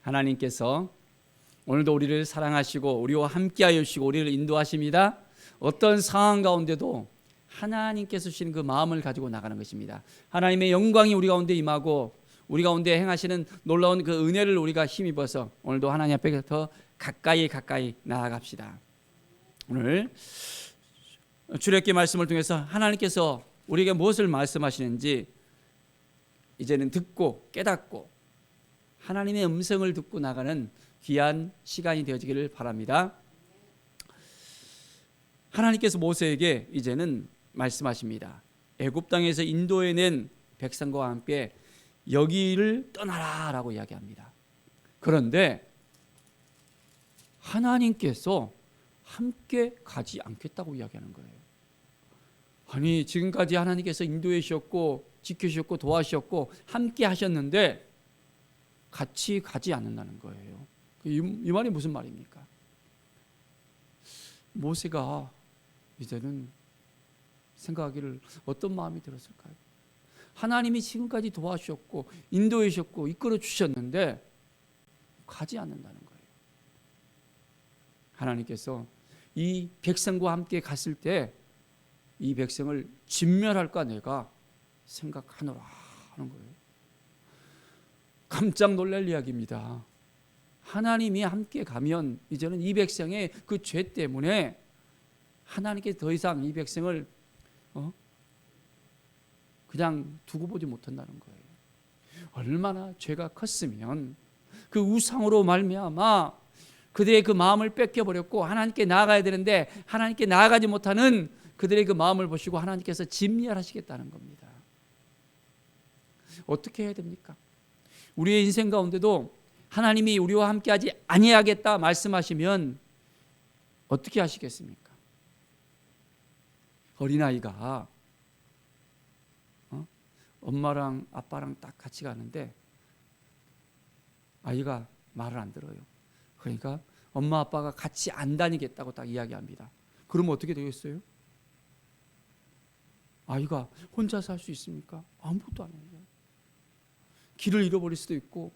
하나님께서 오늘도 우리를 사랑하시고 우리와 함께하여 주시고 우리를 인도하십니다. 어떤 상황 가운데도 하나님께서 주시는 그 마음을 가지고 나가는 것입니다. 하나님의 영광이 우리 가운데 임하고 우리 가운데 행하시는 놀라운 그 은혜를 우리가 힘입어서 오늘도 하나님 앞에 더 가까이 나아갑시다. 오늘 출애굽기 말씀을 통해서 하나님께서 우리에게 무엇을 말씀하시는지 이제는 듣고 깨닫고 하나님의 음성을 듣고 나가는 귀한 시간이 되어지기를 바랍니다. 하나님께서 모세에게 이제는 말씀하십니다. 애굽 땅에서 인도해낸 백성과 함께 여기를 떠나라 라고 이야기합니다. 그런데 하나님께서 함께 가지 않겠다고 이야기하는 거예요. 아니, 지금까지 하나님께서 인도해 주셨고 지켜주셨고 도와주셨고 함께 하셨는데 같이 가지 않는다는 거예요. 이 말이 무슨 말입니까? 모세가 이제는 생각하기를 어떤 마음이 들었을까요? 하나님이 지금까지 도와주셨고 인도해 주셨고 이끌어 주셨는데 가지 않는다는 거예요. 하나님께서 이 백성과 함께 갔을 때 이 백성을 진멸할까 내가 생각하노라 하는 거예요. 깜짝 놀랄 이야기입니다. 하나님이 함께 가면 이제는 이 백성의 그 죄 때문에 하나님께 더 이상 이 백성을 그냥 두고 보지 못한다는 거예요. 얼마나 죄가 컸으면 그 우상으로 말미암아 그들의 그 마음을 뺏겨버렸고 하나님께 나아가야 되는데 하나님께 나아가지 못하는 그들의 그 마음을 보시고 하나님께서 진멸하시겠다는 겁니다. 어떻게 해야 됩니까? 우리의 인생 가운데도 하나님이 우리와 함께하지 아니하겠다 말씀하시면 어떻게 하시겠습니까? 어린아이가 엄마랑 아빠랑 딱 같이 가는데 아이가 말을 안 들어요. 그러니까 엄마 아빠가 같이 안 다니겠다고 딱 이야기합니다. 그러면 어떻게 되겠어요? 아이가 혼자 살 수 있습니까? 아무것도 안 해요. 길을 잃어버릴 수도 있고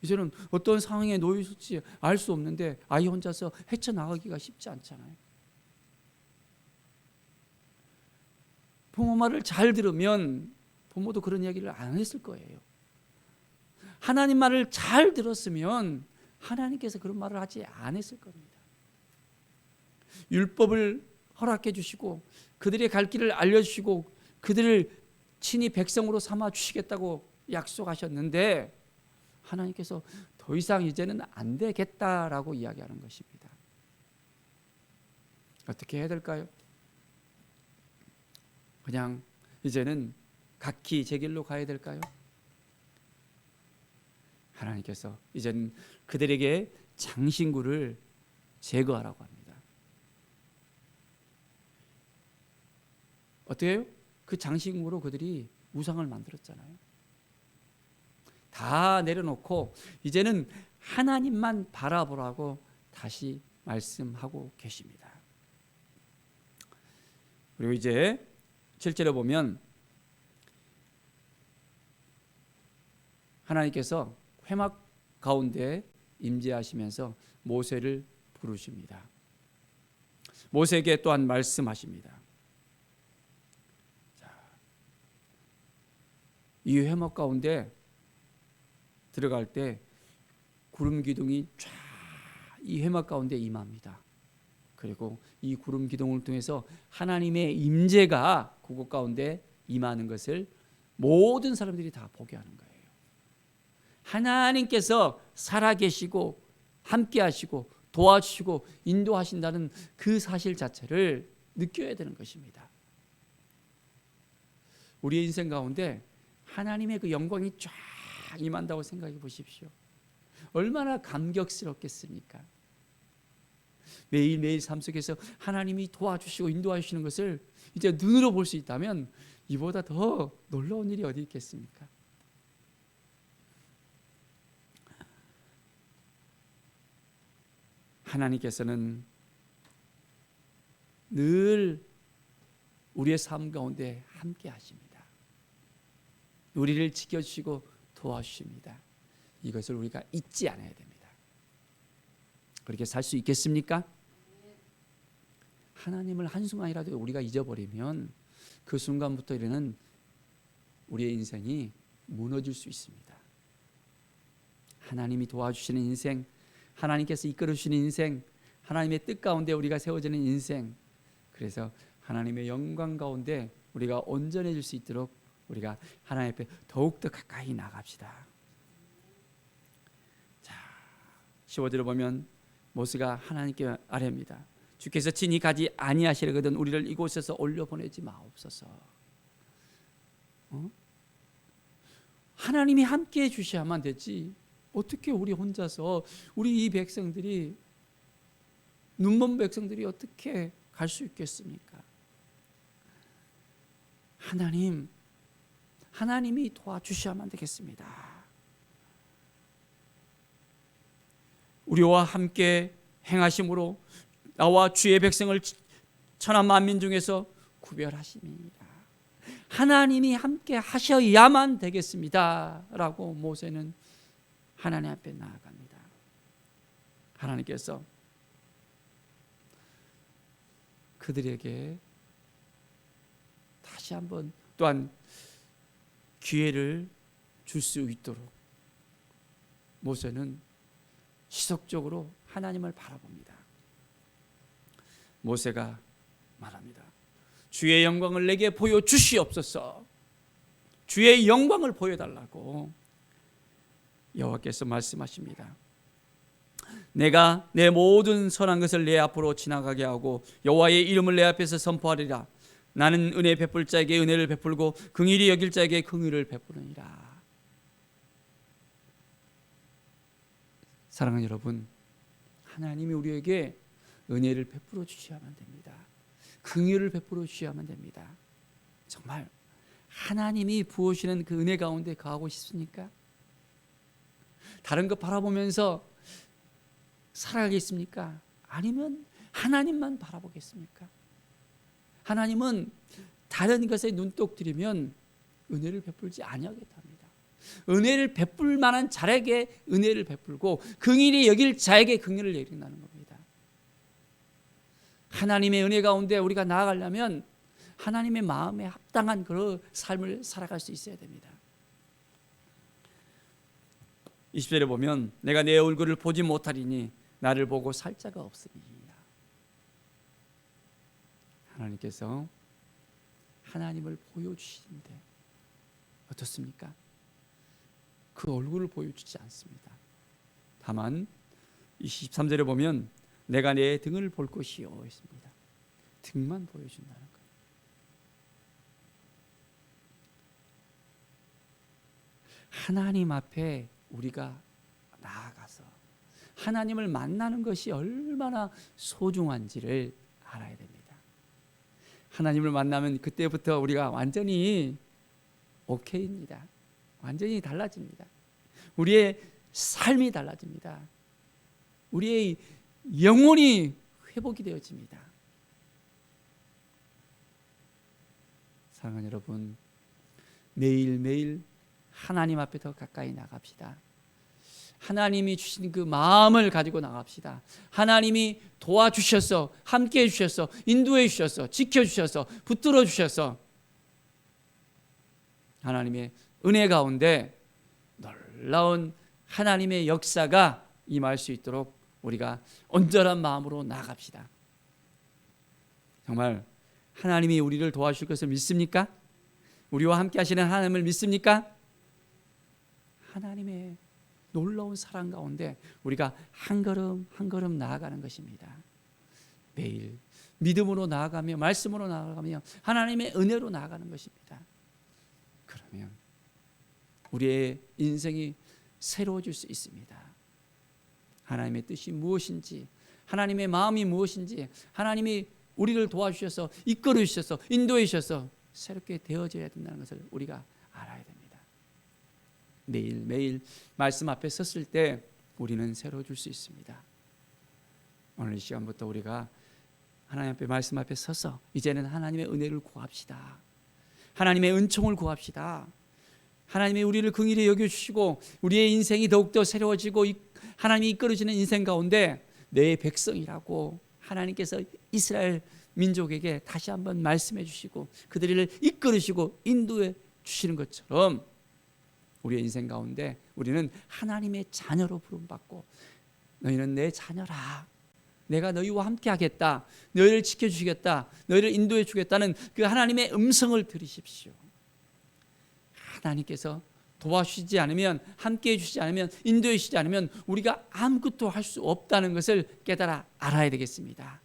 이제는 어떤 상황에 놓여 있을지 알 수 없는데 아이 혼자서 헤쳐나가기가 쉽지 않잖아요. 부모 말을 잘 들으면 부모도 그런 이야기를 안 했을 거예요. 하나님 말을 잘 들었으면 하나님께서 그런 말을 하지 않았을 겁니다. 율법을 허락해 주시고 그들의 갈 길을 알려주시고 그들을 친히 백성으로 삼아 주시겠다고 약속하셨는데 하나님께서 더 이상 이제는 안 되겠다라고 이야기하는 것입니다. 어떻게 해야 될까요? 그냥 이제는 각기 제 길로 가야 될까요? 하나님께서 이제는 그들에게 장신구를 제거하라고 합니다. 어떻게 해요? 그 장신구로 그들이 우상을 만들었잖아요. 다 내려놓고 이제는 하나님만 바라보라고 다시 말씀하고 계십니다. 그리고 이제 7절에 보면 하나님께서 회막 가운데 임재하시면서 모세를 부르십니다. 모세에게 또한 말씀하십니다. 이 회막 가운데 들어갈 때 구름 기둥이 쫙 이 회막 가운데 임합니다. 그리고 이 구름 기둥을 통해서 하나님의 임재가 그곳 가운데 임하는 것을 모든 사람들이 다 보게 하는 거예요. 하나님께서 살아계시고 함께하시고 도와주시고 인도하신다는 그 사실 자체를 느껴야 되는 것입니다. 우리의 인생 가운데 하나님의 그 영광이 쫙 임한다고 생각해 보십시오. 얼마나 감격스럽겠습니까? 매일매일 삶 속에서 하나님이 도와주시고 인도하시는 것을 이제 눈으로 볼 수 있다면 이보다 더 놀라운 일이 어디 있겠습니까? 하나님께서는 늘 우리의 삶 가운데 함께 하십니다. 우리를 지켜주시고 도와주십니다. 이것을 우리가 잊지 않아야 됩니다. 그렇게 살 수 있겠습니까? 하나님을 한순간이라도 우리가 잊어버리면 그 순간부터 이르는 우리의 인생이 무너질 수 있습니다. 하나님이 도와주시는 인생, 하나님께서 이끌어주시는 인생, 하나님의 뜻 가운데 우리가 세워지는 인생, 그래서 하나님의 영광 가운데 우리가 온전해질 수 있도록 우리가 하나님 앞에 더욱더 가까이 나갑시다. 자, 15절을 보면 모세가 하나님께 아뢰입니다. 주께서 친히 가지 아니하시려거든 우리를 이곳에서 올려보내지 마옵소서. 하나님이 함께해 주셔야만 되지 어떻게 우리 혼자서 우리 이 백성들이 눈먼 백성들이 어떻게 갈 수 있겠습니까? 하나님이 도와주셔야만 되겠습니다. 우리와 함께 행하심으로 나와 주의 백성을 천하 만민 중에서 구별하심이니라. 하나님이 함께 하셔야만 되겠습니다 라고 모세는 하나님 앞에 나아갑니다. 하나님께서 그들에게 다시 한번 또한 기회를 줄 수 있도록 모세는 지속적으로 하나님을 바라봅니다. 모세가 말합니다. 주의 영광을 내게 보여주시옵소서. 주의 영광을 보여달라고 여호와께서 말씀하십니다. 내가 내 모든 선한 것을 내 앞으로 지나가게 하고 여호와의 이름을 내 앞에서 선포하리라. 나는 은혜 베풀 자에게 은혜를 베풀고 긍휼히 여길 자에게 긍휼을 베푸느니라. 사랑하는 여러분, 하나님이 우리에게 은혜를 베풀어 주셔야만 됩니다. 긍휼을 베풀어 주셔야만 됩니다. 정말 하나님이 부으시는 그 은혜 가운데 거하고 싶습니까? 다른 것 바라보면서 살아가겠습니까? 아니면 하나님만 바라보겠습니까? 하나님은 다른 것에 눈독 들이면 은혜를 베풀지 아니하겠답니다. 은혜를 베풀 만한 자에게 은혜를 베풀고 긍휼히 여길 자에게 긍휼을 여긴다는 겁니다. 하나님의 은혜 가운데 우리가 나아가려면 하나님의 마음에 합당한 그런 삶을 살아갈 수 있어야 됩니다. 20절에 보면 내가 내 얼굴을 보지 못하리니 나를 보고 살 자가 없으리라. 하나님께서 하나님을 보여주시는데 어떻습니까? 그 얼굴을 보여주지 않습니다. 다만 23절에 보면 내가 내 등을 볼 것이요 했습니다. 등만 보여준다는 거예요. 하나님 앞에 우리가 나아가서 하나님을 만나는 것이 얼마나 소중한지를 알아야 됩니다. 하나님을 만나면 그때부터 우리가 완전히 오케이입니다. 완전히 달라집니다. 우리의 삶이 달라집니다. 우리의 영혼이 회복이 되어집니다. 사랑하는 여러분, 매일매일 하나님 앞에 더 가까이 나갑시다. 하나님이 주신 그 마음을 가지고 나갑시다. 하나님이 도와주셔서, 함께해 주셔서, 인도해 주셔서, 지켜주셔서, 붙들어 주셔서 하나님의 은혜 가운데 놀라운 하나님의 역사가 임할 수 있도록 우리가 온전한 마음으로 나아갑시다. 정말 하나님이 우리를 도와주실 것을 믿습니까? 우리와 함께 하시는 하나님을 믿습니까? 하나님의 놀라운 사랑 가운데 우리가 한 걸음 한 걸음 나아가는 것입니다. 매일 믿음으로 나아가며 말씀으로 나아가며 하나님의 은혜로 나아가는 것입니다. 그러면 우리의 인생이 새로워질 수 있습니다. 하나님의 뜻이 무엇인지, 하나님의 마음이 무엇인지, 하나님이 우리를 도와주셔서 이끌어 주셔서 인도해 주셔서 새롭게 되어져야 된다는 것을 우리가 알아야 됩니다. 매일매일 말씀 앞에 섰을 때 우리는 새로워질 수 있습니다. 오늘 이 시간부터 우리가 하나님 앞에 말씀 앞에 서서 이제는 하나님의 은혜를 구합시다. 하나님의 은총을 구합시다. 하나님이 우리를 긍휼히 여겨주시고 우리의 인생이 더욱더 새로워지고 하나님이 이끌어주는 인생 가운데 내 백성이라고 하나님께서 이스라엘 민족에게 다시 한번 말씀해 주시고 그들을 이끌으시고 인도해 주시는 것처럼 우리의 인생 가운데 우리는 하나님의 자녀로 부름받고 너희는 내 자녀라, 내가 너희와 함께 하겠다, 너희를 지켜주시겠다, 너희를 인도해 주겠다는 그 하나님의 음성을 들으십시오. 하나님께서 도와주시지 않으면, 함께해 주시지 않으면, 인도해 주시지 않으면 우리가 아무것도 할 수 없다는 것을 깨달아 알아야 되겠습니다.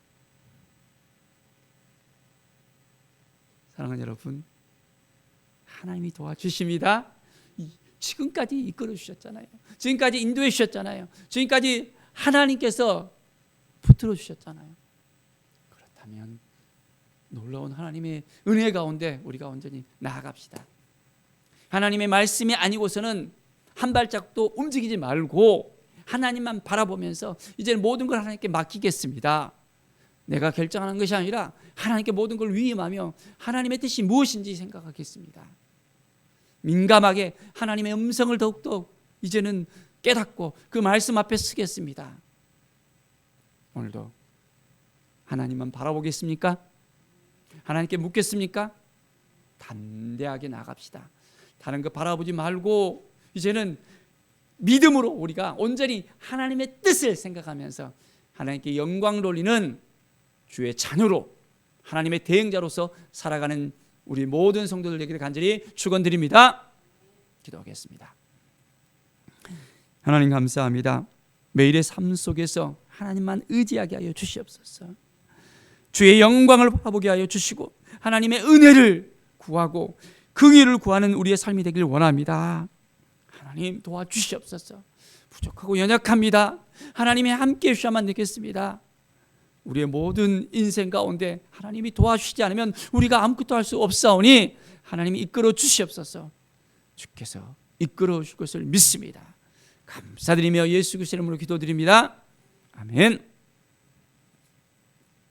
사랑하는 여러분, 하나님이 도와주십니다. 지금까지 이끌어 주셨잖아요. 지금까지 인도해 주셨잖아요. 지금까지 하나님께서 붙들어 주셨잖아요. 그렇다면 놀라운 하나님의 은혜 가운데 우리가 온전히 나아갑시다. 하나님의 말씀이 아니고서는 한 발짝도 움직이지 말고 하나님만 바라보면서 이제 모든 걸 하나님께 맡기겠습니다. 내가 결정하는 것이 아니라 하나님께 모든 걸 위임하며 하나님의 뜻이 무엇인지 생각하겠습니다. 민감하게 하나님의 음성을 더욱더 이제는 깨닫고 그 말씀 앞에 서겠습니다. 오늘도 하나님만 바라보겠습니까? 하나님께 묻겠습니까? 담대하게 나갑시다. 다른 거 바라보지 말고 이제는 믿음으로 우리가 온전히 하나님의 뜻을 생각하면서 하나님께 영광 돌리는 주의 자녀로 하나님의 대행자로서 살아가는 우리 모든 성도들 되기를 간절히 축원드립니다. 기도하겠습니다. 하나님 감사합니다. 매일의 삶 속에서 하나님만 의지하게 하여 주시옵소서. 주의 영광을 바라보게 하여 주시고 하나님의 은혜를 구하고 긍휼을 구하는 우리의 삶이 되길 원합니다. 하나님 도와주시옵소서. 부족하고 연약합니다. 하나님이 함께해 주셔야만 되겠습니다. 우리의 모든 인생 가운데 하나님이 도와주시지 않으면 우리가 아무것도 할 수 없사오니 하나님이 이끌어 주시옵소서. 주께서 이끌어 주실 것을 믿습니다. 감사드리며 예수 그리스도의 이름으로 기도드립니다. 아멘.